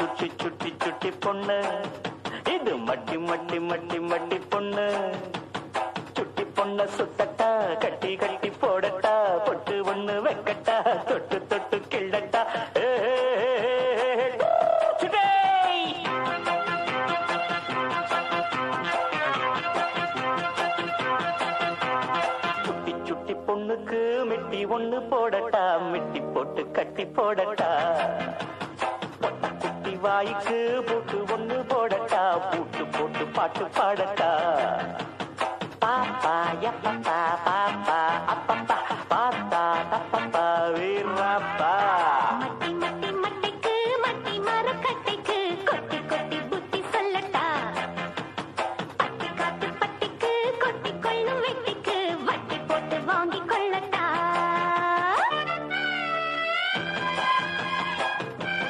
சுட்டி சுட்டி சுட்டி பொண்ணு இது மட்டி மட்டி மட்டி மட்டி பொண்ணு சுட்டி பொண்ண சுத்தட்டா கட்டி கட்டி போடட்டா பொட்டு ஒண்ணு வைக்கட்டா தொட்டு தொட்டு கிள்ளட்டா சுட்டி சுட்டி பொண்ணுக்கு மிட்டி ஒண்ணு போடட்டா மிட்டி போட்டு கட்டி போடட்டா குட்டி வாய்க்கு பூட்டு ஒண்ணு போடட்டா பூட்டு போட்டு பாட்டு பாடட்டா பாப்பா